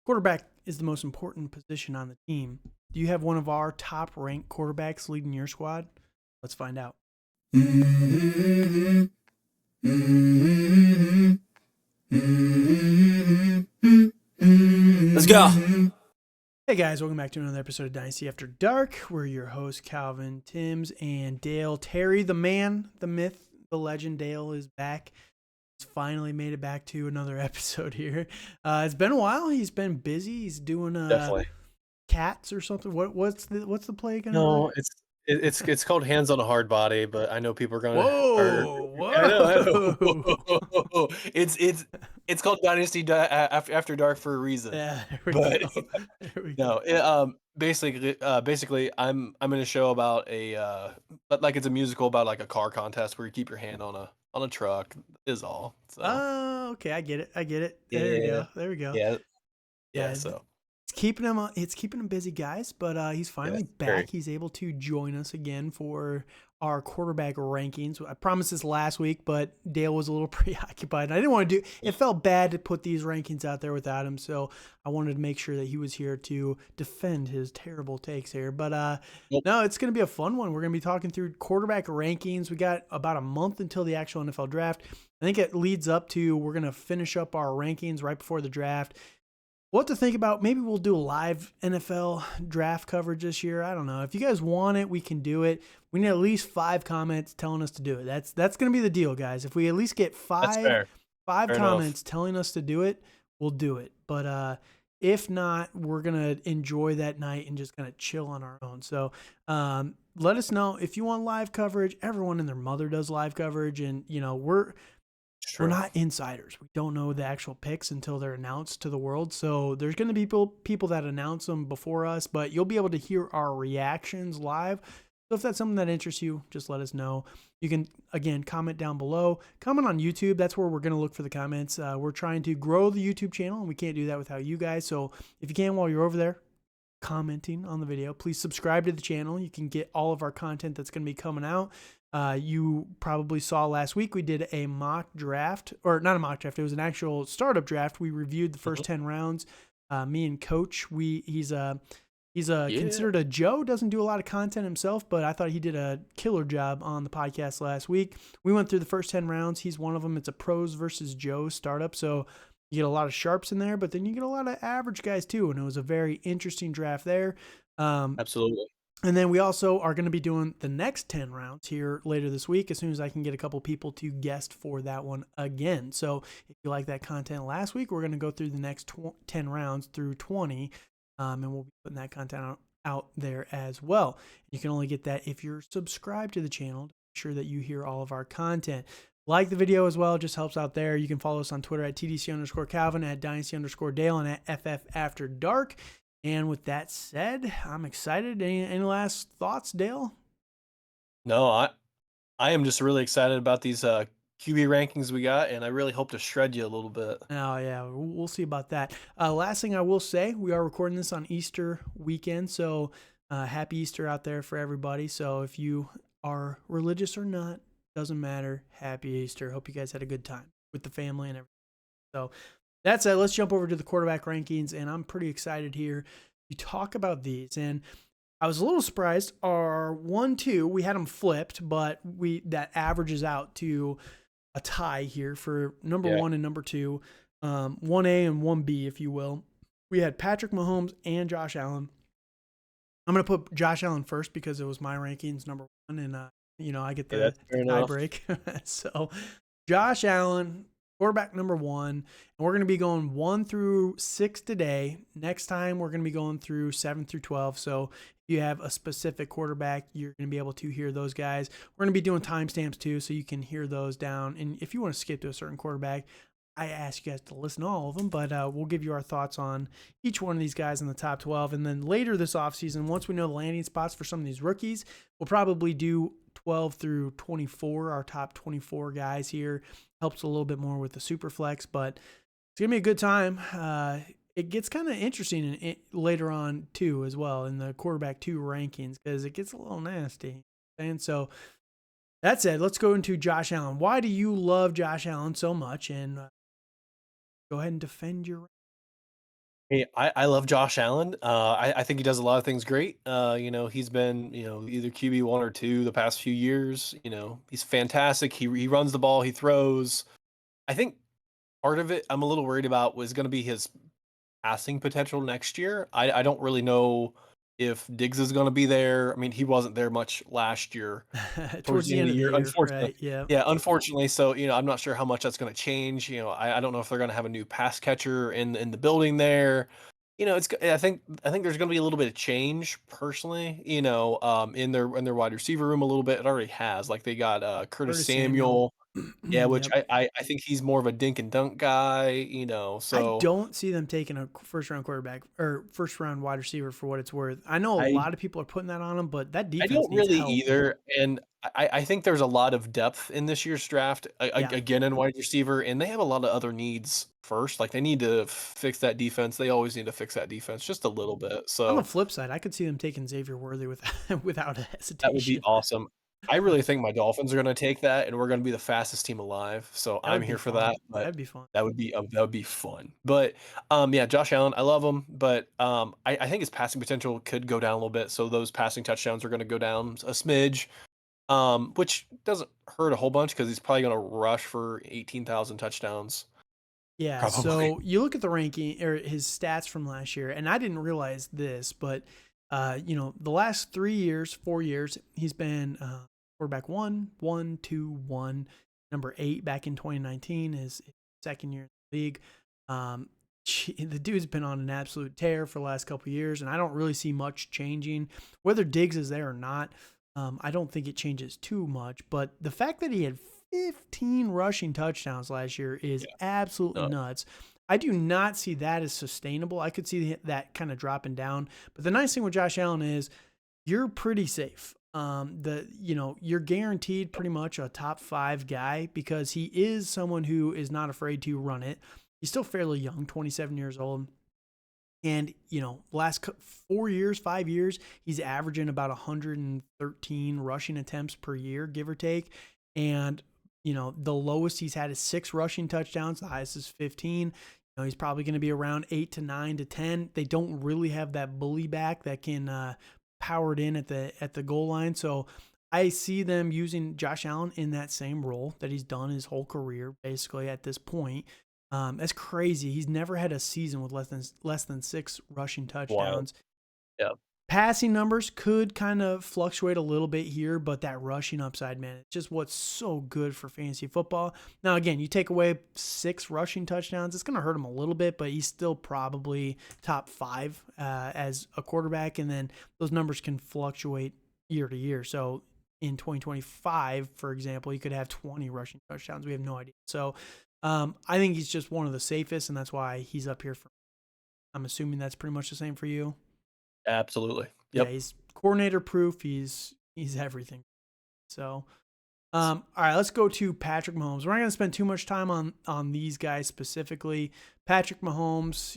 Quarterback is the most important position on the team. Do you have one of our top ranked quarterbacks leading your squad? Let's find out. Let's go. Hey guys, welcome back to another episode of Dynasty After Dark. We're your hosts, Calvin, Timms, and Dale. Terry, the man, the myth, the legend, Dale is back. He's finally made it back to another episode here. It's been a while. He's been busy. He's doing Definitely. cats or something. What's the play again? No, it's called Hands on a Hard Body, but I know people are gonna Whoa, I whoa. know. It's called Dynasty After Dark for a reason. Yeah, there we But go. There we no, go. basically I'm in a show about like it's a musical about like a car contest where you keep your hand on a truck is all. So Oh, okay. I get it. There we yeah, go. There we go. yeah, Yeah, yeah. So it's keeping him busy, guys. But he's finally yes, back. very. He's able to join us again for our quarterback rankings. I promised this last week, but Dale was a little preoccupied. And I didn't want to do. It felt bad to put these rankings out there without him, so I wanted to make sure that he was here to defend his terrible takes here. But Nope. no, it's going to be a fun one. We're going to be talking through quarterback rankings. We got about a month until the actual NFL draft. I think it leads up to we're going to finish up our rankings right before the draft. What to think about? Maybe we'll do a live NFL draft coverage this year. I don't know. If you guys want it, we can do it. We need at least 5 comments telling us to do it. That's going to be the deal, guys. If we at least get That's five fair. Fair comments enough. telling us to do it, we'll do it. But if not, we're gonna enjoy that night and just kind of chill on our own. So let us know if you want live coverage. Everyone and their mother does live coverage, and we're True. not insiders. We don't know the actual picks until they're announced to the world. So there's going to be people that announce them before us, but you'll be able to hear our reactions live. So if that's something that interests you, just let us know. You can, again, comment down below. Comment on YouTube. That's where we're going to look for the comments. We're trying to grow the YouTube channel, and we can't do that without you guys. So if you can, while you're over there commenting on the video, please subscribe to the channel. You can get all of our content that's going to be coming out. You probably saw last week we did a mock draft, or not a mock draft. It was an actual startup draft. We reviewed the first 10 rounds. Me and Coach, he's considered a Joe. Doesn't do a lot of content himself, but I thought he did a killer job on the podcast last week. We went through the first 10 rounds. He's one of them. It's a pros versus Joe startup, so you get a lot of sharps in there, but then you get a lot of average guys too. And it was a very interesting draft there. Absolutely. And then we also are going to be doing the next 10 rounds here later this week as soon as I can get a couple people to guest for that one again. So if you like that content last week, we're going to go through the next 10 rounds through 20, and we'll be putting that content out there as well. You can only get that if you're subscribed to the channel to make sure that you hear all of our content. Like the video as well, just helps out there. You can follow us on Twitter at TDC_Calvin, at Dynasty_Dale, and at FF After Dark. And with that said, I'm excited. Any last thoughts, Dale? No, I am just really excited about these QB rankings we got, and I really hope to shred you a little bit. Oh, yeah, we'll see about that. Last thing I will say, we are recording this on Easter weekend, so happy Easter out there for everybody. So if you are religious or not, doesn't matter. Happy Easter. Hope you guys had a good time with the family and everything. So that said, let's jump over to the quarterback rankings, and I'm pretty excited here to talk about these. And I was a little surprised. Our 1-2, we had them flipped, but that averages out to a tie here for number 1 and number 2, 1A and 1B, if you will. We had Patrick Mahomes and Josh Allen. I'm going to put Josh Allen first because it was my rankings, number 1, and I get the tie break. So Josh Allen, quarterback number 1, and we're going to be going 1 through 6 today. Next time, we're going to be going through 7 through 12. So if you have a specific quarterback, you're going to be able to hear those guys. We're going to be doing timestamps too, so you can hear those down. And if you want to skip to a certain quarterback, I ask you guys to listen to all of them, but we'll give you our thoughts on each one of these guys in the top 12. And then later this offseason, once we know the landing spots for some of these rookies, we'll probably do 12 through 24, our top 24 guys here. Helps a little bit more with the super flex, but it's going to be a good time. It gets kind of interesting later on too, as well, in the quarterback 2 rankings, because it gets a little nasty. And so that said, let's go into Josh Allen. Why do you love Josh Allen so much? And go ahead and defend your Hey, I love Josh Allen. I think he does a lot of things great. He's been, either QB1 or 2 the past few years. He's fantastic. He runs the ball, he throws. I think part of it I'm a little worried about was going to be his passing potential next year. I don't really know if Diggs is going to be there. I mean, he wasn't there much last year towards Towards the the end of end the of the year, year, unfortunately. right? Yeah. Yeah, unfortunately. So, I'm not sure how much that's going to change. I don't know if they're going to have a new pass catcher in the building there. I think there's going to be a little bit of change personally, in their wide receiver room a little bit. It already has. Like they got Curtis Curtis Samuel. Samuel. Yeah, which Yep. I think he's more of a dink and dunk guy, I so don't see them taking a first round quarterback or first round wide receiver for what it's worth. I know a I lot of people are putting that on him, but that I defense don't needs really help. either, and I think there's a lot of depth in this year's draft, Yeah. again, in wide receiver, and they have a lot of other needs first, like, they need to fix that defense, they always need to fix that defense just a little bit, On the so flip side, I could see them taking Xavier Worthy with, without a that would be hesitation. awesome. I really think my Dolphins are gonna take that, and we're gonna be the fastest team alive, so That I'm would be here for that, fun. but That'd be fun. that would be fun, but, yeah, Josh Allen, I love him, but, I think his passing potential could go down a little bit, so those passing touchdowns are gonna go down a smidge. Which doesn't hurt a whole bunch because he's probably gonna rush for 18,000 touchdowns, Yeah, probably. so you look at the ranking or his stats from last year, and I didn't realize this, but the last 3 years, 4 years, he's been quarterback one, two, one, number 8 back in 2019, his second year in the league. Um, the dude's been on an absolute tear for the last couple of years, and I don't really see much changing. Whether Diggs is there or not, I don't think it changes too much. But the fact that he had 15 rushing touchdowns last year is Yeah, absolutely no, nuts. I do not see that as sustainable. I could see that kind of dropping down. But the nice thing with Josh Allen is you're pretty safe. You're guaranteed pretty much a top 5 guy because he is someone who is not afraid to run it. He's still fairly young, 27 years old. And, last 4 years, 5 years, he's averaging about 113 rushing attempts per year, give or take. And, the lowest he's had is 6 rushing touchdowns. The highest is 15. He's probably going to be around 8 to 9 to 10. They don't really have that bully back that can power it in at the goal line. So I see them using Josh Allen in that same role that he's done his whole career, basically at this point. That's crazy. He's never had a season with less than 6 rushing wild. touchdowns. Yeah, Passing numbers could kind of fluctuate a little bit here, but that rushing upside, man, it's just what's so good for fantasy football. Now, again, you take away 6 rushing touchdowns, it's going to hurt him a little bit, but he's still probably top 5 as a quarterback, and then those numbers can fluctuate year to year. So in 2025, for example, you could have 20 rushing touchdowns. We have no idea. So I think he's just one of the safest, and that's why he's up here. I'm assuming that's pretty much the same for you. absolutely. Yeah, Yep. he's coordinator proof. He's everything. So, all right, let's go to Patrick Mahomes. We're not going to spend too much time on these guys specifically. Patrick Mahomes,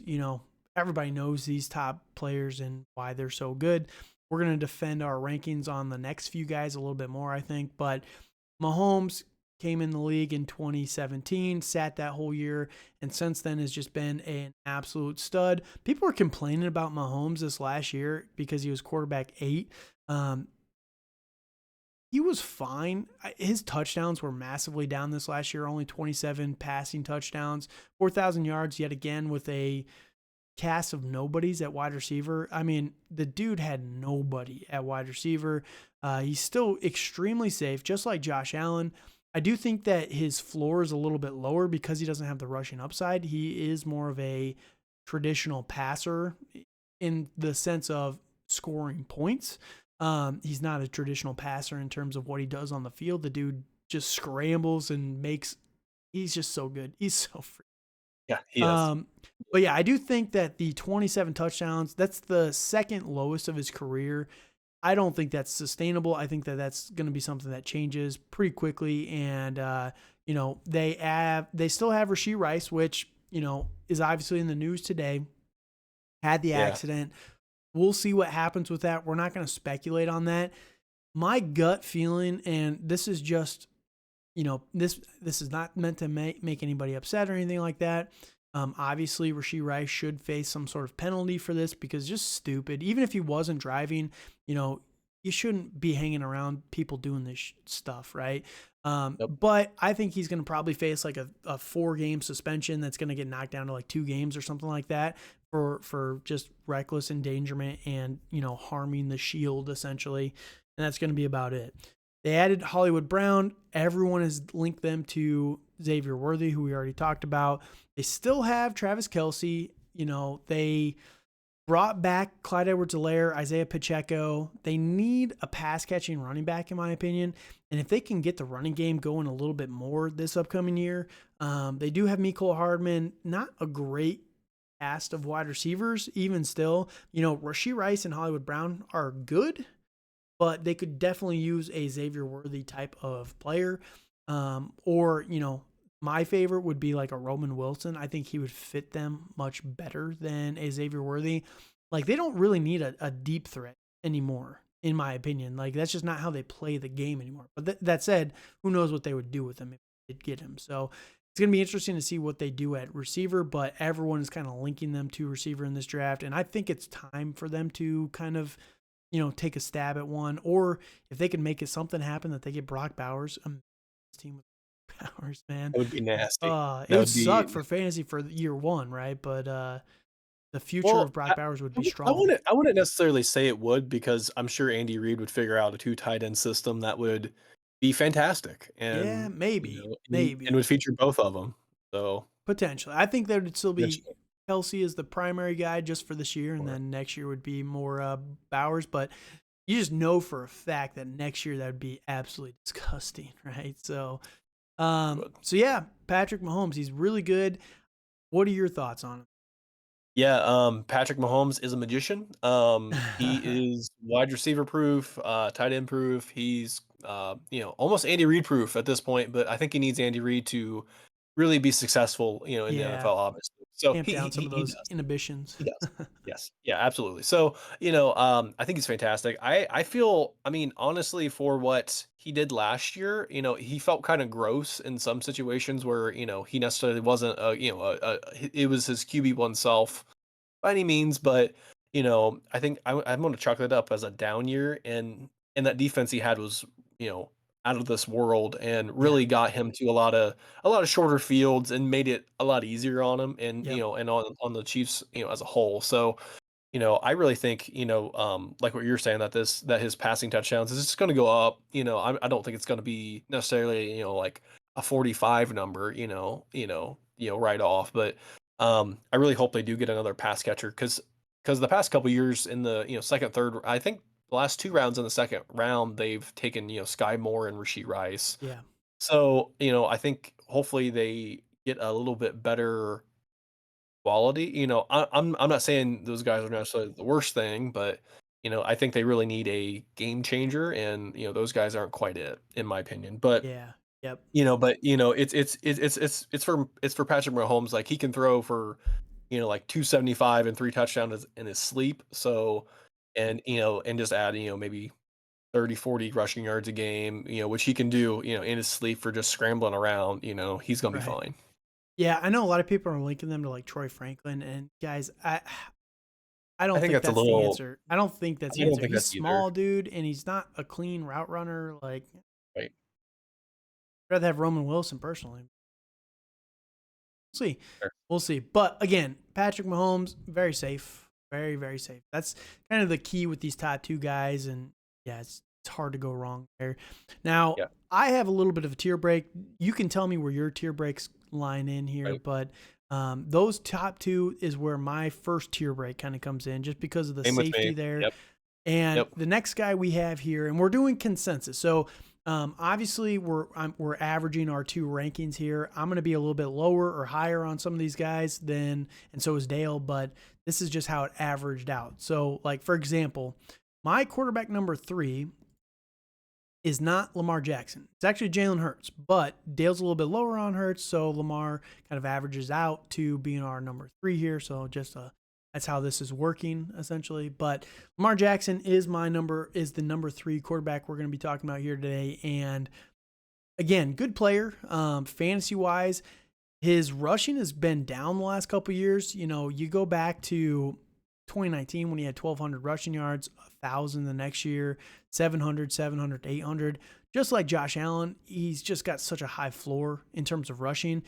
everybody knows these top players and why they're so good. We're going to defend our rankings on the next few guys a little bit more, I think. But Mahomes came in the league in 2017, sat that whole year, and since then has just been an absolute stud. People were complaining about Mahomes this last year because he was quarterback 8. Um, he was fine. His touchdowns were massively down this last year, only 27 passing touchdowns, 4,000 yards yet again with a cast of nobodies at wide receiver. I mean, the dude had nobody at wide receiver. He's still extremely safe, just like Josh Allen. I do think that his floor is a little bit lower because he doesn't have the rushing upside. He is more of a traditional passer in the sense of scoring points. He's not a traditional passer in terms of what he does on the field. The dude just scrambles and makes. He's just so good. He's so free. Yeah, he is. Um, but yeah, I do think that the 27 touchdowns, that's the second lowest of his career. I don't think that's sustainable. I think that that's going to be something that changes pretty quickly. And, they still have Rashee Rice, which, is obviously in the news today, had the Yeah. accident. We'll see what happens with that. We're not going to speculate on that. My gut feeling, and this is just, this is not meant to make anybody upset or anything like that. Obviously, Rashee Rice should face some sort of penalty for this because just stupid. Even if he wasn't driving, you shouldn't be hanging around people doing this stuff, right? Yep. But I think he's going to probably face like a 4-game suspension that's going to get knocked down to like 2 games or something like that for just reckless endangerment and, harming the shield essentially. And that's going to be about it. They added Hollywood Brown. Everyone has linked them to Xavier Worthy, who we already talked about. They still have Travis Kelce. They brought back Clyde Edwards-Helaire, Isaiah Pacheco. They need a pass-catching running back, in my opinion. And if they can get the running game going a little bit more this upcoming year, they do have Mecole Hardman. Not a great cast of wide receivers, even still. Rashee Rice and Hollywood Brown are good, but they could definitely use a Xavier Worthy type of player. Or, my favorite would be like a Roman Wilson. I think he would fit them much better than a Xavier Worthy. Like, they don't really need a deep threat anymore, in my opinion. Like, that's just not how they play the game anymore. But that said, who knows what they would do with him if they did get him. So it's going to be interesting to see what they do at receiver, but everyone is kind of linking them to receiver in this draft. And I think it's time for them to kind of, take a stab at one. Or if they can make it something happen that they get Brock Bowers, team with Bowers, man. That would be nasty. It would suck for fantasy for year 1, right? But the future of Brock Bowers would be strong. I wouldn't necessarily say it would, because I'm sure Andy Reid would figure out a 2 tight end system that would be fantastic. And yeah, maybe. And would feature both of them. So potentially, I think there would still be Kelce as the primary guy just for this year, and then next year would be more Bowers. But you just know for a fact that next year that would be absolutely disgusting, right? So, yeah, Patrick Mahomes, he's really good. What are your thoughts on him? Yeah, Patrick Mahomes is a magician. He is wide receiver proof, tight end proof. He's almost Andy Reid proof at this point, but I think he needs Andy Reid to really be successful, in the NFL, obviously. So tamp down some of those does. inhibitions. He does. Yes. Yeah, absolutely. So, I think he's fantastic. I feel, honestly, for what he did last year, he felt kind of gross in some situations where, he necessarily wasn't, it was his QB1 self by any means, but, I think I'm going to chalk that up as a down year. And that defense he had was, out of this world, and really got him to a lot of shorter fields and made it a lot easier on him, and and on the Chiefs, as a whole. So, I really think, like what you're saying, that his passing touchdowns is just going to go up. I don't think it's going to be necessarily, like a 45 number, right off. But I really hope they do get another pass catcher, because the past couple years in the second, third, I think the last 2 rounds in the second round, they've taken, Sky Moore and Rashee Rice. Yeah. So, I think hopefully they get a little bit better quality. I'm not saying those guys are necessarily the worst thing, but I think they really need a game changer, and those guys aren't quite it, in my opinion. But Yeah. Yep. it's for Patrick Mahomes. Like, he can throw for like 275 and 3 touchdowns in his sleep. So, and just add maybe 30-40 rushing yards a game, which he can do in his sleep for just scrambling around. He's gonna be fine. Yeah, I know a lot of people are linking them to like Troy Franklin, and guys, I don't think that's the answer. I don't think that's the answer. He's small, dude, and he's not a clean route runner. Like, right. I'd rather have Roman Wilson personally. See. Sure. We'll see. But again, Patrick Mahomes, very safe. Very, very safe. That's kind of the key with these top 2 guys. And yeah, it's hard to go wrong there. Now, I have a little bit of a tier break. You can tell me where your tier breaks line in here, right. But those top 2 is where my first tier break kind of comes in, just because of the safety there. Yep. And the next guy we have here, and we're doing consensus. So obviously we're averaging our 2 rankings here. I'm going to be a little bit lower or higher on some of these guys and so is Dale, but this is just how it averaged out. So, like, for example, my quarterback number 3 is not Lamar Jackson. It's actually Jalen Hurts, but Dale's a little bit lower on Hurts, so Lamar kind of averages out to being our number 3 here. So just that's how this is working, essentially. But Lamar Jackson is the number 3 quarterback we're going to be talking about here today. And again, good player, fantasy-wise. His rushing has been down the last couple years. You know, you go back to 2019 when he had 1,200 rushing yards, 1,000 the next year, 700, 700, 800. Just like Josh Allen, he's just got such a high floor in terms of rushing.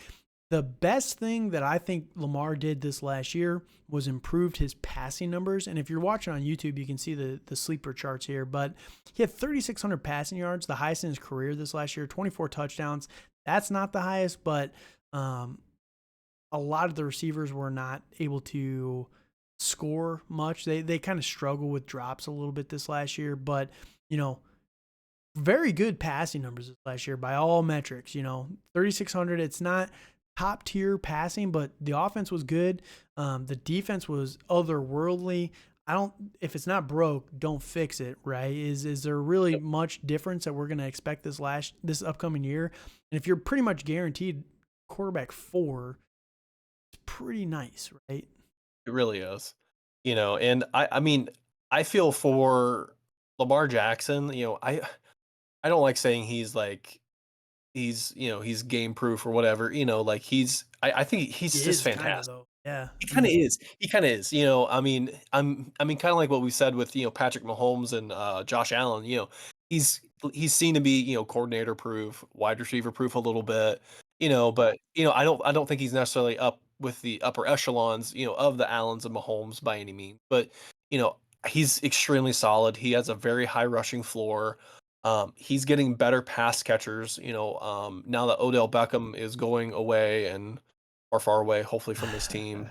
The best thing that I think Lamar did this last year was improved his passing numbers. And if you're watching on YouTube, you can see the sleeper charts here. But he had 3,600 passing yards, the highest in his career this last year, 24 touchdowns. That's not the highest, but a lot of the receivers were not able to score much. They kind of struggle with drops a little bit this last year, but you know, very good passing numbers this last year by all metrics. You know, 3,600. It's not top tier passing, but the offense was good. The defense was otherworldly. If it's not broke, don't fix it, right? Is there really much difference that we're going to expect this upcoming year? And if you're pretty much guaranteed quarterback 4, it's pretty nice, right? It really is. You know, and I mean, I feel for Lamar Jackson, you know, I don't like saying he's game proof or whatever, you know, like I think he's He just is kind of fantastic. though. Yeah. He kind of is. He kind of is. You know, I mean, I mean, kind of like what we said with Patrick Mahomes and Josh Allen. You know, he's he's seen to be coordinator proof, wide receiver proof a little bit. You know, but I don't think he's necessarily up with the upper echelons of the Allens and Mahomes by any means. But you know, he's extremely solid. He has a very high rushing floor. He's getting better pass catchers. Now that Odell Beckham is going away and or far away, hopefully from this team.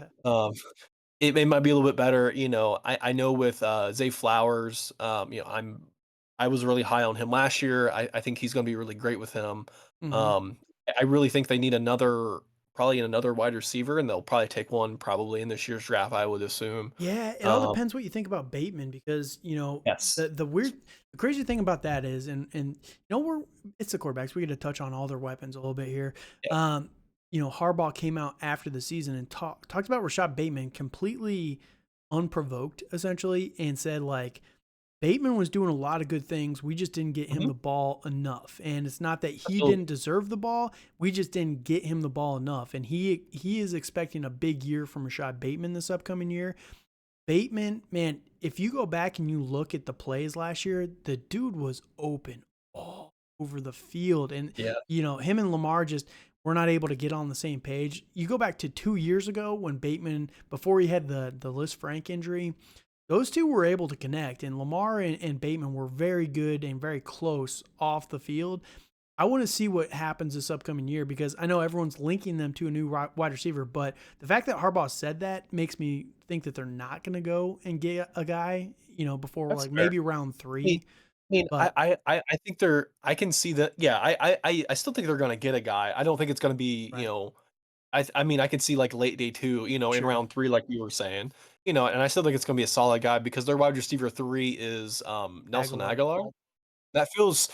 It might be a little bit better. I know with Zay Flowers, I was really high on him last year. I think he's going to be really great with him. hmm Um, I really think they need probably another wide receiver, and they'll probably take one probably in this year's draft. I would assume. Yeah, it all Um, depends what you think about Bateman because yes. the crazy thing about that is it's the quarterbacks. We get to touch on all their weapons a little bit here. Yeah. Um, Harbaugh came out after the season and talked about Rashad Bateman completely unprovoked, essentially, and said like Bateman was doing a lot of good things. We just didn't get him Mhm. the ball enough. And it's not that he Absolutely. didn't deserve the ball. We just didn't get him the ball enough. And he is expecting a big year from Rashad Bateman this upcoming year. Bateman, man, if you go back and you look at the plays last year, the dude was open all over the field. And, Yeah. him and Lamar just were not able to get on the same page. You go back to 2 years ago when Bateman, before he had the Liz Frank injury, those two were able to connect, and Lamar and Bateman were very good and very close off the field. I want to see what happens this upcoming year because I know everyone's linking them to a new wide receiver, but the fact that Harbaugh said that makes me think that they're not going to go and get a guy, before That's like fair. maybe round I mean, 3. I mean, But I think I can see that. Yeah, I still think they're going to get a guy. I don't think it's going to be, right, I mean, I could see like late day 2, in sure, round 3, like you were saying, and I still think it's going to be a solid guy because their wide receiver 3 is Nelson Aguilar. Aguilar. That feels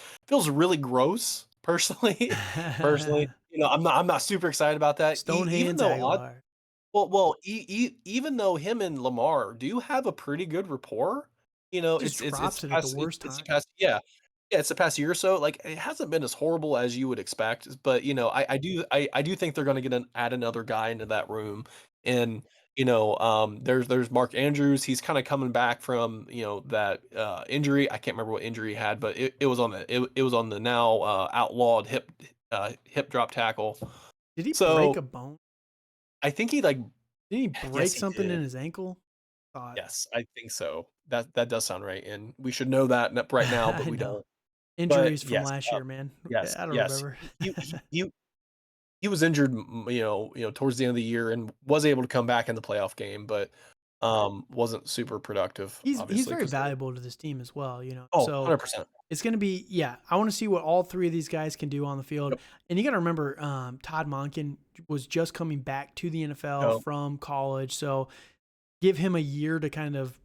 really gross, personally. Personally, I'm not super excited about that. Stone Even hands though Aguilar. even though him and Lamar do have a pretty good rapport, Just it's drops the it at the past worst it's the time. past it's the past year or so. Like it hasn't been as horrible as you would expect, but I do think they're going to add another guy into that room, and there's Mark Andrews. He's kind of coming back from that injury. I can't remember what injury he had, but it was on the now outlawed hip drop tackle. Did he break So a bone? I think he like Did he yes break he something in did. his ankle? Thought. Yes, I think so. That does sound right, and we should know that right now, but I we know. don't. But Injuries from yes, last year, man. yes, I don't yes. remember. He was injured, towards the end of the year and was able to come back in the playoff game, but wasn't super productive, He's obviously, very because valuable to this team as well, oh, So 100%. it's going to be, yeah, I want to see what all three of these guys can do on the field. Yep. And you got to remember, Todd Monken was just coming back to the NFL No, from college. So give him a year to kind of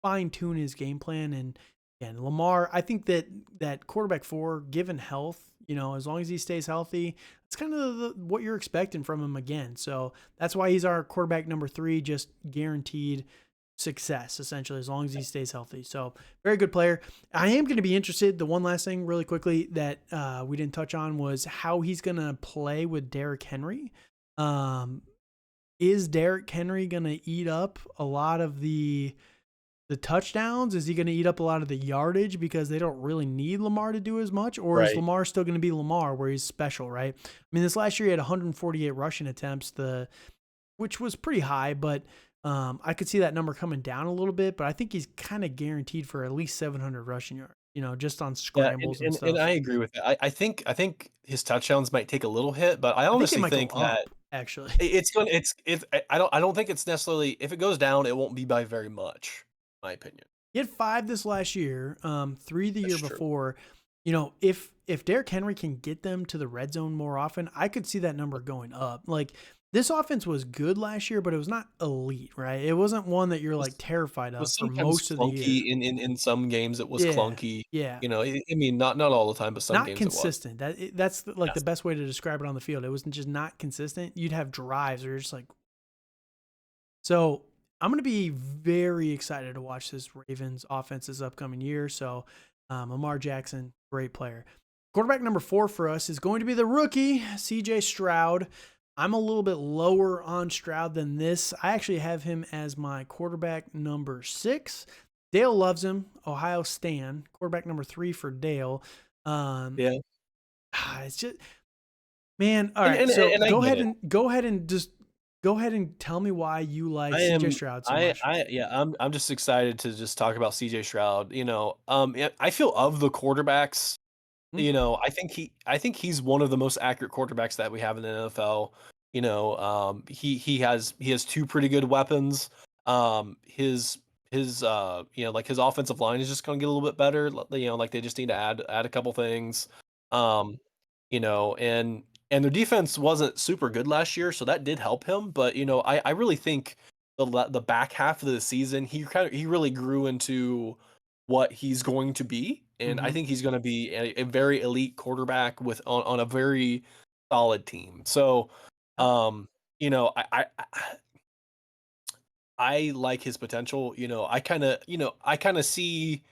fine tune his game plan. And Lamar, I think that quarterback 4, given health, as long as he stays healthy, it's kind of what you're expecting from him again. So that's why he's our quarterback number 3, just guaranteed. success, essentially, as long as he stays healthy. So very good player. I am going to be interested. The one last thing really quickly that we didn't touch on was how he's going to play with Derrick Henry. Is Derrick Henry going to eat up a lot of the touchdowns? Is he going to eat up a lot of the yardage because they don't really need Lamar to do as much? Or is Right. Lamar still going to be Lamar where he's special, right? I mean, this last year he had 148 rushing attempts, which was pretty high, but I could see that number coming down a little bit, but I think he's kind of guaranteed for at least 700 rushing yards, just on Yeah, scrambles and and stuff. I agree with that. I think his touchdowns might take a little hit, but I I think they honestly might go think that up, actually. it's I don't think it's necessarily if it goes down, it won't be by very much, in my opinion. He had 5 this last year, 3 the That's year true. before. If Derrick Henry can get them to the red zone more often, I could see that number going up. Like, this offense was good last year, but it was not elite, right? It wasn't one that you're like Was terrified was of for sometimes most of the year. clunky in some games it was Yeah, clunky, yeah. I mean, not all the time, but some Not games it was. consistent. That's like the Yes. best way to describe it on the field. It was just not consistent. You'd have drives where you're just like, so I'm going to be very excited to watch this Ravens offense this upcoming year. So Lamar Jackson, great player. Quarterback number 4 for us is going to be the rookie, CJ Stroud. I'm a little bit lower on Stroud than this. I actually have him as my quarterback number 6. Dale loves him. Ohio Stan, quarterback number 3 for Dale. Um, Yeah. it's just, man. All And right. and So and I get it. go ahead and tell me why you like I CJ am Stroud so much. yeah, I'm just excited to just talk about CJ Stroud, yeah, I feel of the quarterbacks, Hmm? I think he's one of the most accurate quarterbacks that we have in the NFL. He has 2 pretty good weapons. Like his offensive line is just going to get a little bit better. Like they just need to add a couple things. Um, and their defense wasn't super good last year, so that did help him. But I really think the back half of the season he really grew into what he's going to be, and I Mm-hmm. think he's going to be a very elite quarterback on a very solid team. So, Yep. you know, I like his potential. I kind of see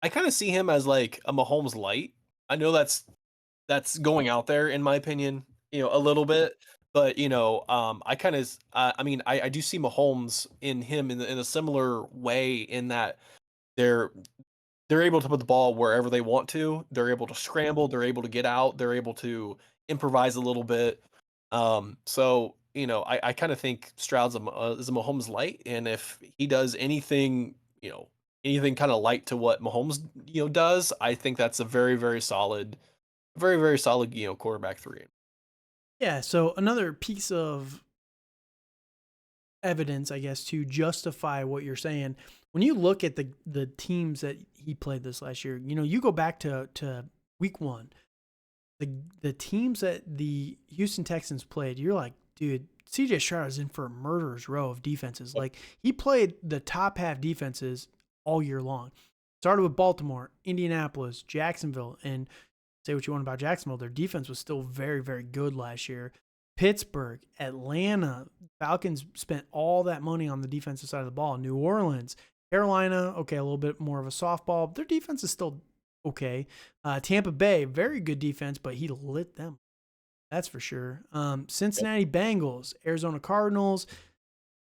him as like a Mahomes light. I know that's going out there in my opinion, a little bit, but I mean, I do see Mahomes in him in a similar way in that they're they're able to put the ball wherever they want to. They're able to scramble. They're able to get out. They're able to improvise a little bit. So I kind of think Stroud's is a Mahomes light, and if he does anything kind of light to what Mahomes does, I think that's a very very solid quarterback 3. Yeah. So another piece of evidence, I guess, to justify what you're saying. When you look at the teams that he played this last year, you go back to week 1. The teams that the Houston Texans played, you're like, dude, CJ Stroud is in for a murderer's row of defenses. Like, he played the top half defenses all year long. Started with Baltimore, Indianapolis, Jacksonville, and say what you want about Jacksonville, their defense was still very, very good last year. Pittsburgh, Atlanta, Falcons spent all that money on the defensive side of the ball. New Orleans, Carolina, okay, a little bit more of a softball. Their defense is still okay. Tampa Bay, very good defense, but he lit them. That's for sure. Cincinnati Bengals, Arizona Cardinals.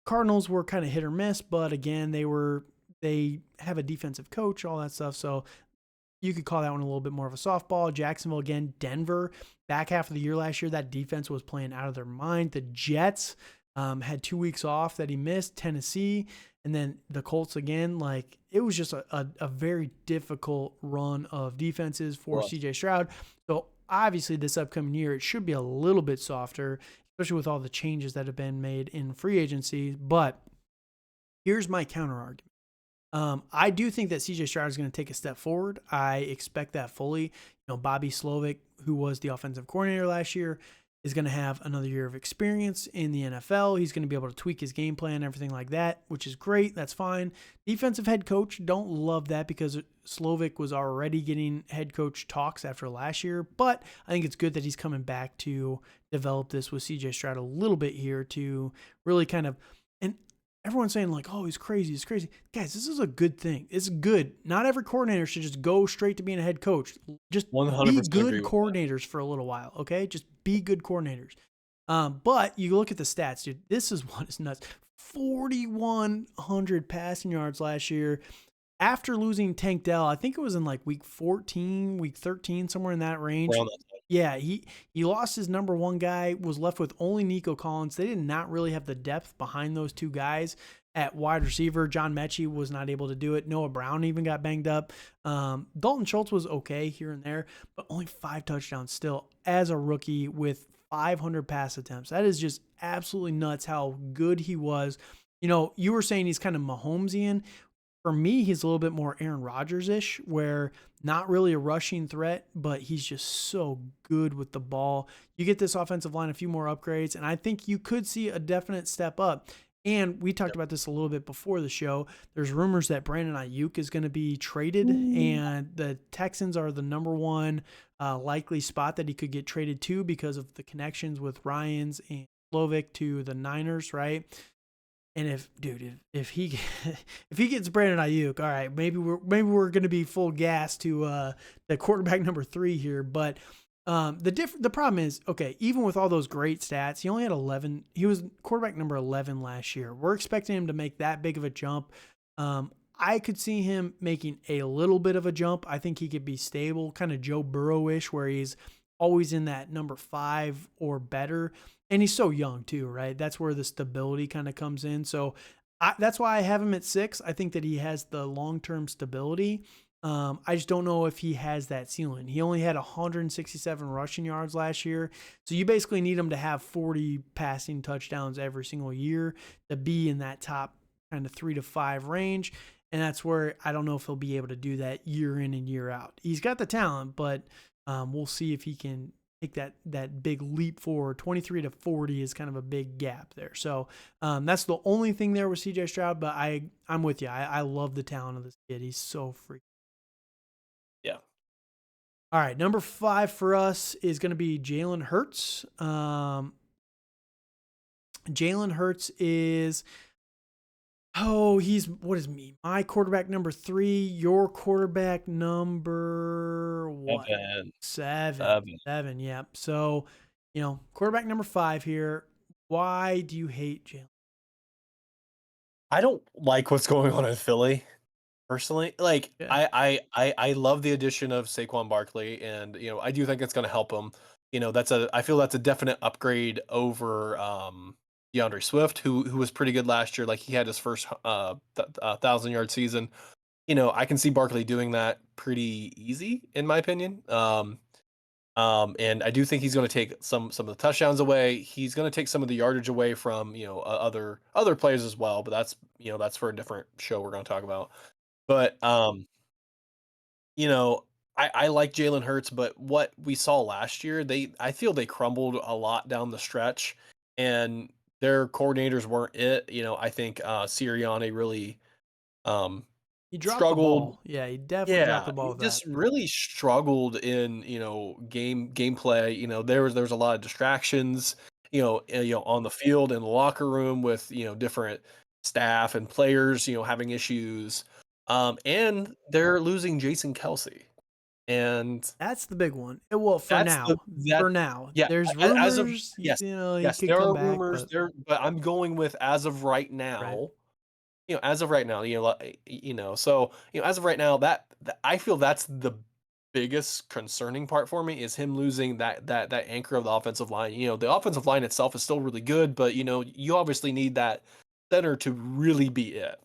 Cardinals were kind of hit or miss, but again, they have a defensive coach, all that stuff. So you could call that one a little bit more of a softball. Jacksonville again, Denver. Back half of the year last year, that defense was playing out of their mind. The Jets had 2 weeks off that he missed. Tennessee, and then the Colts again. Like, it was just a very difficult run of defenses for Well, CJ Stroud. So obviously this upcoming year, it should be a little bit softer, especially with all the changes that have been made in free agency. But here's my counter argument. I do think that CJ Stroud is going to take a step forward. I expect that fully. Bobby Slovic, who was the offensive coordinator last year, is going to have another year of experience in the NFL. He's going to be able to tweak his game plan, everything like that, which is great. That's fine. Defensive head coach, don't love that because Slovic was already getting head coach talks after last year, but I think it's good that he's coming back to develop this with CJ Stroud a little bit here to really kind of, and everyone's saying like, oh, he's crazy. He's crazy. Guys, this is a good thing. It's good. Not every coordinator should just go straight to being a head coach. Just be 100% good agree with that. coordinators for a little while. Okay. Just be good coordinators. But you look at the stats, dude. This is what is nuts. 4,100 passing yards last year. After losing Tank Dell, I think it was in like week 14, week 13, somewhere in that range. Around that time. Yeah, he lost his number one guy, was left with only Nico Collins. They did not really have the depth behind those two guys at wide receiver. John Mechie was not able to do it. Noah Brown even got banged up. Dalton Schultz was okay here and there, but only 5 touchdowns still as a rookie with 500 pass attempts. That is just absolutely nuts how good he was. You know, you were saying he's kind of Mahomesian. For me, he's a little bit more Aaron Rodgers-ish, where not really a rushing threat, but he's just so good with the ball. You get this offensive line a few more upgrades, and I think you could see a definite step up. And we talked about this a little bit before the show. There's rumors that Brandon Ayuk is going to be traded, and the Texans are the number one likely spot that he could get traded to because of the connections with Ryans and Slovic to the Niners, right? And if he if he gets Brandon Ayuk, all right, maybe we're going to be full gas to the quarterback number 3 here. But the problem is, okay, even with all those great stats, he only had 11. He was quarterback number 11 last year. We're expecting him to make that big of a jump. I could see him making a little bit of a jump. I think he could be stable, kind of Joe Burrow-ish, where he's always in that number 5 or better. And he's so young too, right? That's where the stability kind of comes in. So that's why I have him at 6. I think that he has the long-term stability. I just don't know if he has that ceiling. He only had 167 rushing yards last year. So you basically need him to have 40 passing touchdowns every single year to be in that top kind of 3 to 5 range. And that's where I don't know if he'll be able to do that year in and year out. He's got the talent, but we'll see if he can take that big leap forward. 23 to 40 is kind of a big gap there. So that's the only thing there with CJ Stroud, but I'm with you. I love the talent of this kid. He's so freaking. Yeah. All right, number 5 for us is going to be Jalen Hurts. Jalen Hurts is, he's, what is me? My quarterback number 3, your quarterback number what? 7. 7, yeah. So, quarterback number 5 here. Why do you hate Jalen? I don't like what's going on in Philly, personally. Like, Yeah. I love the addition of Saquon Barkley, and I do think it's going to help him. I feel that's a definite upgrade over DeAndre Swift, who was pretty good last year. Like, he had his first 1,000-yard season. I can see Barkley doing that pretty easy, in my opinion. And I do think he's going to take some of the touchdowns away. He's going to take some of the yardage away from other players as well. But that's for a different show we're going to talk about. But I like Jalen Hurts, but what we saw last year, I feel they crumbled a lot down the stretch, and their coordinators weren't it. I think Sirianni really He dropped the struggled. ball. Yeah, he definitely dropped Yeah, the ball he with that. just really struggled in, gameplay. There was a lot of distractions, on the field in the locker room with, different staff and players, having issues. And they're losing Jason Kelsey. And That's the big one. Well, for that's now. that For now. yeah, There's as of rumors, yes, he yes, could there come are back, rumors but there, but I'm going with as of right right. now. As of right now, so as of right now, that I feel that's the biggest concerning part for me is him losing that anchor of the offensive line. The offensive line itself is still really good, but you obviously need that center to really be it.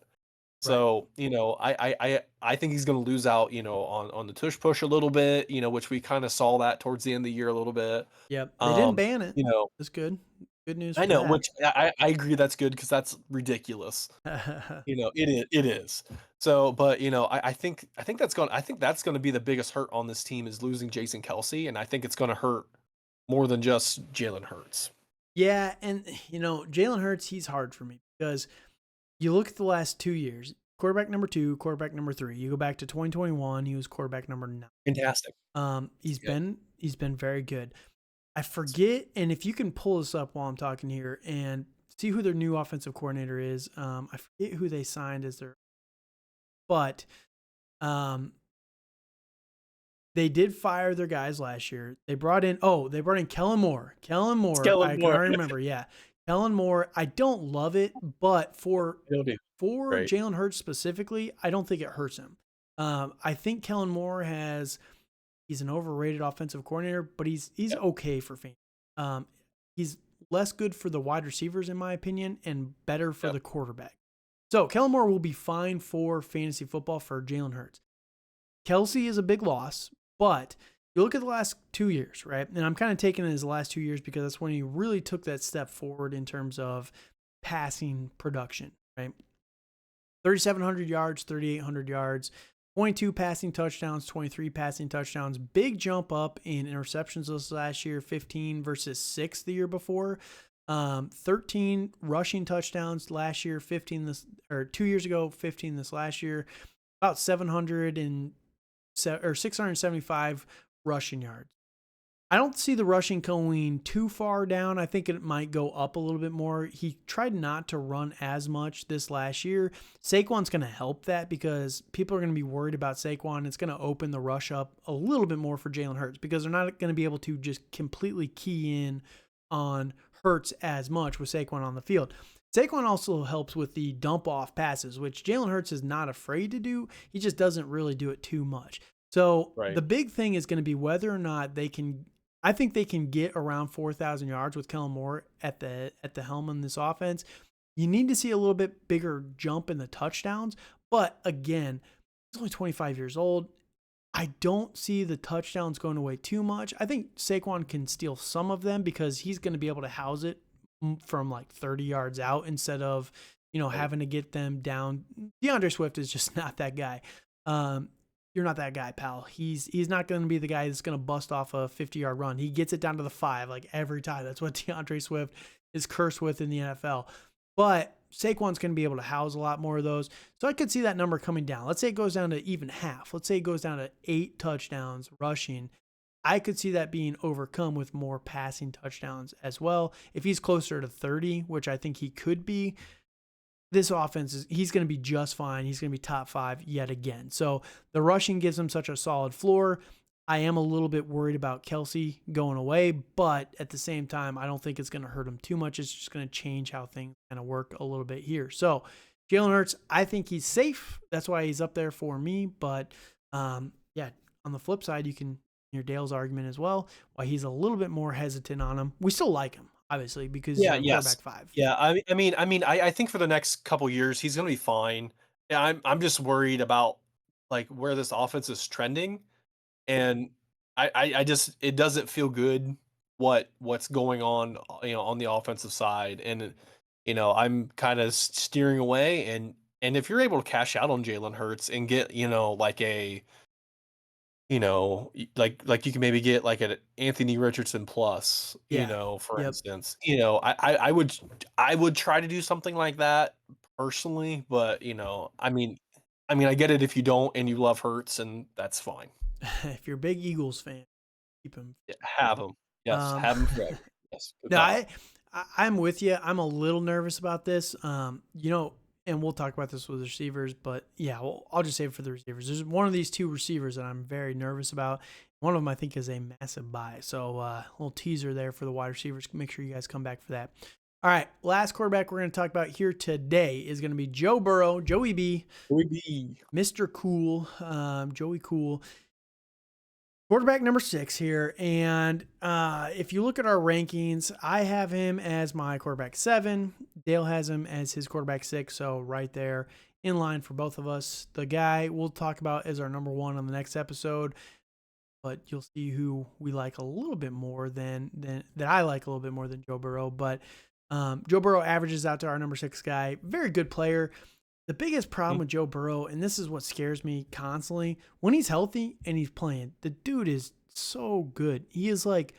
Right. So, I think he's going to lose out, on the tush push a little bit, which we kind of saw that towards the end of the year a little bit. Yep. They didn't Um, ban it. you know, That's good. Good news I for know, that. which I agree that's good because that's ridiculous. It is. So, but I think that's gonna be the biggest hurt on this team is losing Jason Kelsey, and I think it's gonna hurt more than just Jalen Hurts. Yeah, and Jalen Hurts, he's hard for me because you look at the last 2 years, quarterback number 2, quarterback number 3. You go back to 2021, he was quarterback number 9. Fantastic. He's Good. been very good. I forget, and if you can pull this up while I'm talking here and see who their new offensive coordinator is. I forget who they signed as their, but they did fire their guys last year. They brought in Kellen Moore. Kellen Moore, Kellen I can Moore. already remember. Yeah, Kellen Moore. I don't love it, but for It'll do. Right. Jalen Hurts specifically, I don't think it hurts him. I think Kellen Moore he's an overrated offensive coordinator, but he's okay for fantasy. He's less good for the wide receivers, in my opinion, and better for the quarterback. So Kellen Moore will be fine for fantasy football for Jalen Hurts. Kelsey is a big loss, but you look at the last 2 years, right? And I'm kind of taking it as the last 2 years because that's when he really took that step forward in terms of passing production, right? 3,700 yards, 3,800 yards, 22 passing touchdowns, 23 passing touchdowns. Big jump up in interceptions this last year, 15 versus 6 the year before. 13 rushing touchdowns last year, 15 this, or 2 years ago, 15 this last year. About 675 rushing yards. I don't see the rushing going too far down. I think it might go up a little bit more. He tried not to run as much this last year. Saquon's going to help that because people are going to be worried about Saquon. It's going to open the rush up a little bit more for Jalen Hurts because they're not going to be able to just completely key in on Hurts as much with Saquon on the field. Saquon also helps with the dump off passes, which Jalen Hurts is not afraid to do. He just doesn't really do it too much. So the big thing is going to be whether or not they can. I think they can get around 4,000 yards with Kellen Moore at the helm in this offense. You need to see a little bit bigger jump in the touchdowns, but again, he's only 25 years old. I don't see the touchdowns going away too much. I think Saquon can steal some of them because he's going to be able to house it from like 30 yards out instead of, having to get them down. DeAndre Swift is just not that guy. You're not that guy, pal. He's not going to be the guy that's going to bust off a 50-yard run. He gets it down to the 5 like every time. That's what DeAndre Swift is cursed with in the NFL. But Saquon's going to be able to house a lot more of those. So I could see that number coming down. Let's say it goes down to even half. Let's say it goes down to 8 touchdowns rushing. I could see that being overcome with more passing touchdowns as well. If he's closer to 30, which I think he could be, this offense he's going to be just fine. He's going to be top 5 yet again. So the rushing gives him such a solid floor. I am a little bit worried about Kelsey going away, but at the same time, I don't think it's going to hurt him too much. It's just going to change how things kind of work a little bit here. So Jalen Hurts, I think he's safe. That's why he's up there for me. But on the flip side, you can hear Dale's argument as well, why he's a little bit more hesitant on him. We still like him, obviously, because he's quarterback 5. Yeah, I think for the next couple years he's going to be fine. Yeah, I'm just worried about like where this offense is trending, and I just it doesn't feel good what's going on on the offensive side, and I'm kind of steering away, and if you're able to cash out on Jalen Hurts and get like a like you can maybe get like an Anthony Richardson plus, for instance, I would try to do something like that personally, but I get it if you don't and you love Hurts, and that's fine. If you're a big Eagles fan, keep him. Yeah, have him. Yes, have him forever. Yes. No, I'm with you. I'm a little nervous about this. And we'll talk about this with receivers, but yeah, I'll just save it for the receivers. There's one of these 2 receivers that I'm very nervous about. One of them I think is a massive buy. So a little teaser there for the wide receivers. Make sure you guys come back for that. All right, last quarterback we're going to talk about here today is going to be Joe Burrow, Joey B. Mr. Cool, Joey Cool. Quarterback number 6 here, and if you look at our rankings, I have him as my quarterback 7. Dale has him as his quarterback 6, so right there in line for both of us. The guy we'll talk about as our number 1 on the next episode, but you'll see who we like a little bit more than that I like a little bit more than Joe Burrow. But Joe Burrow averages out to our number 6 guy. Very good player. The biggest problem with Joe Burrow, and this is what scares me constantly, when he's healthy and he's playing, the dude is so good. He is like,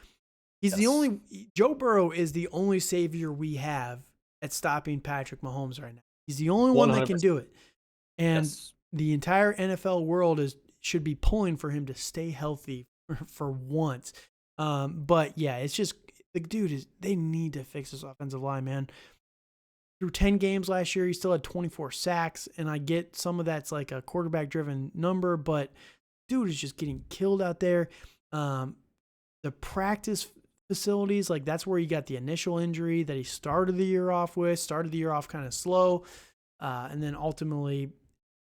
Joe Burrow is the only savior we have at stopping Patrick Mahomes right now. He's the only one that can do it. And the entire NFL world should be pulling for him to stay healthy for once. But yeah, it's just, the dude they need to fix this offensive line, man. through 10 games last year, he still had 24 sacks. And I get some of that's like a quarterback driven number, but dude is just getting killed out there. The practice facilities, like that's where he got the initial injury that he started the year off kind of slow. And then ultimately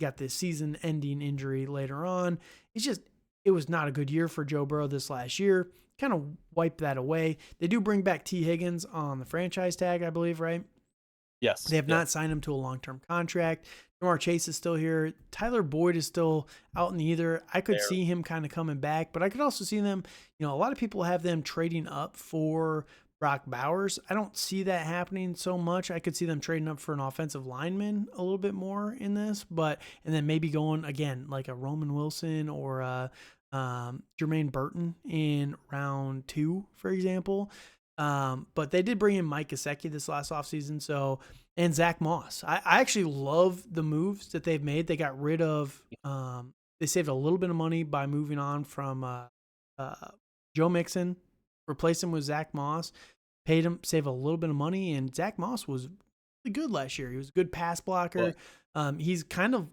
got the season ending injury later on. It was not a good year for Joe Burrow this last year. Kind of wiped that away. They do bring back T. Higgins on the franchise tag, I believe, right? Yes. They have not signed him to a long-term contract. Jamar Chase is still here. Tyler Boyd is still out in the ether. I could see him kind of coming back, but I could also see them, a lot of people have them trading up for Brock Bowers. I don't see that happening so much. I could see them trading up for an offensive lineman a little bit more in this, and then maybe going again like a Roman Wilson or Jermaine Burton in round 2, for example. But they did bring in Mike Gesicki this last offseason, and Zach Moss. I actually love the moves that they've made. They got rid of, they saved a little bit of money by moving on from Joe Mixon, replace him with Zach Moss, paid him, save a little bit of money, and Zach Moss was really good last year. He was a good pass blocker. He's kind of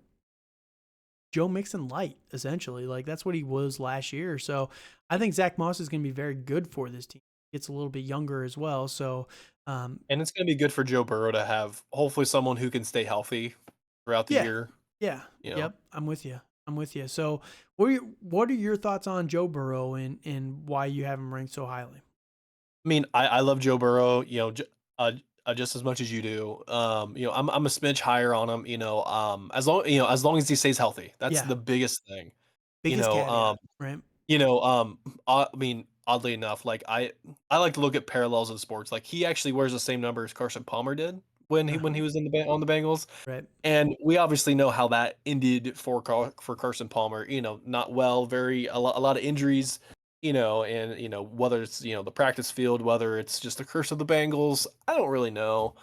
Joe Mixon light, essentially. Like that's what he was last year. So I think Zach Moss is going to be very good for this team. Gets a little bit younger as well. So, and it's going to be good for Joe Burrow to have hopefully someone who can stay healthy throughout the year. Yeah. Yep. I'm with you. So what are your thoughts on Joe Burrow and why you have him ranked so highly? I mean, I love Joe Burrow, just as much as you do. I'm a smidge higher on him, as long as he stays healthy. That's the biggest thing. Biggest caveat, right? I mean, oddly enough, like I like to look at parallels in sports. Like he actually wears the same number as Carson Palmer did when he was on the Bengals. Right. And we obviously know how that ended for Carson Palmer. Not well, a lot of injuries. And whether it's the practice field, whether it's just the curse of the Bengals, I don't really know.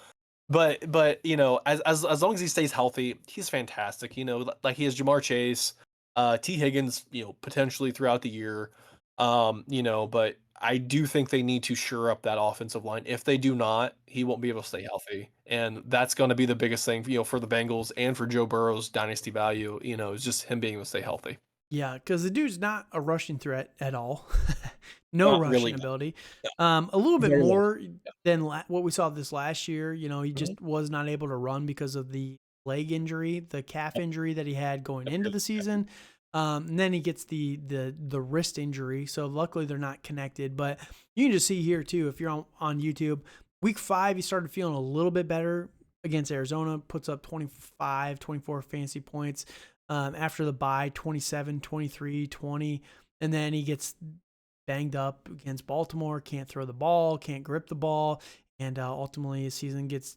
But as long as he stays healthy, he's fantastic. Like he has Jamar Chase, T. Higgins, potentially throughout the year. But I do think they need to shore up that offensive line. If they do not, he won't be able to stay healthy. And that's going to be the biggest thing, for the Bengals and for Joe Burrow's dynasty value, is just him being able to stay healthy. Yeah, because the dude's not a rushing threat at all. No Not rushing really. ability. Yeah. A little bit Very more than what we saw this last year. He just was not able to run because of the leg injury, the calf injury that he had going into the season. And then he gets the wrist injury. So luckily they're not connected. But you can just see here too, if you're on YouTube, week 5, he started feeling a little bit better against Arizona, puts up 25, 24 fantasy points. After the bye, 27, 23, 20. And then he gets banged up against Baltimore, can't throw the ball, can't grip the ball. And ultimately his season gets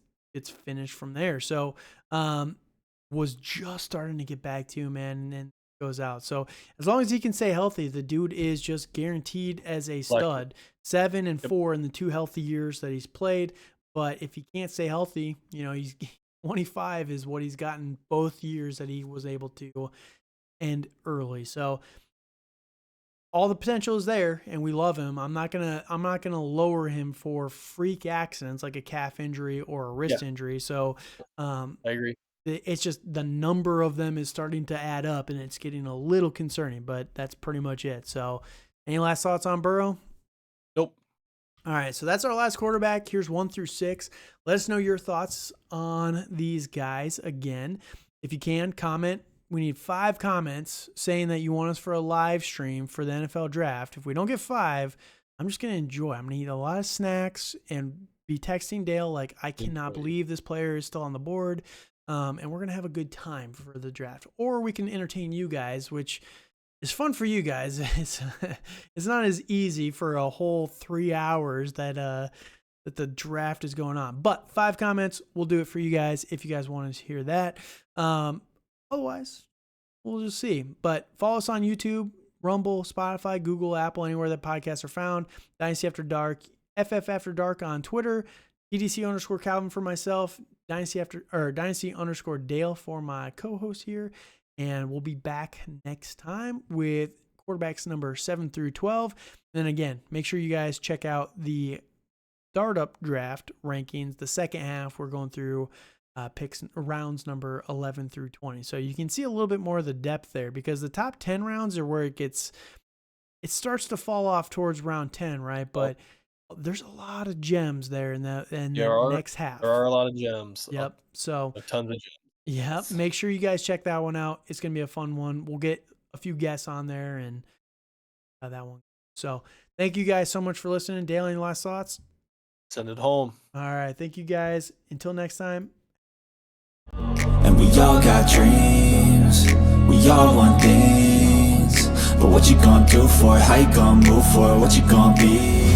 finished from there. So was just starting to get back to, man, and then goes out. So as long as he can stay healthy, the dude is just guaranteed as a stud. 7 and 4 in the 2 healthy years that he's played. But if he can't stay healthy, he's 25 is what he's gotten both years that he was able to end early. So all the potential is there, and we love him. I'm not gonna lower him for freak accidents like a calf injury or a wrist injury. So I agree. It's just the number of them is starting to add up, and it's getting a little concerning. But that's pretty much it. So, any last thoughts on Burrow? Nope. All right, so that's our last quarterback. Here's 1 through 6. Let us know your thoughts on these guys. Again, if you can, comment. We need 5 comments saying that you want us for a live stream for the NFL draft. If we don't get 5, I'm just going to enjoy. I'm going to eat a lot of snacks and be texting Dale like, I cannot believe this player is still on the board. And we're going to have a good time for the draft. Or we can entertain you guys, which is fun for you guys. It's not as easy for a whole 3 hours that the draft is going on. But 5 comments will do it for you guys if you guys want to hear that. Otherwise, we'll just see. But follow us on YouTube, Rumble, Spotify, Google, Apple, anywhere that podcasts are found. Dynasty After Dark, FF After Dark on Twitter, DDC_Calvin for myself, Dynasty_Dale for my co-host here. And we'll be back next time with quarterbacks number 7 through 12. And then again, make sure you guys check out the startup draft rankings. The second half, we're going through picks rounds number 11 through 20. So you can see a little bit more of the depth there, because the top 10 rounds are where it starts to fall off towards round 10, right? But there's a lot of gems there in the next half. There are a lot of gems. Yep. So tons of gems. Yep. Make sure you guys check that one out. It's going to be a fun one. We'll get a few guests on there and that one. So thank you guys so much for listening. Dale, any last thoughts? Send it home. All right. Thank you guys. Until next time. And we all got dreams, we all want things, but what you gonna do for it? How you gonna move for it? What you gonna be?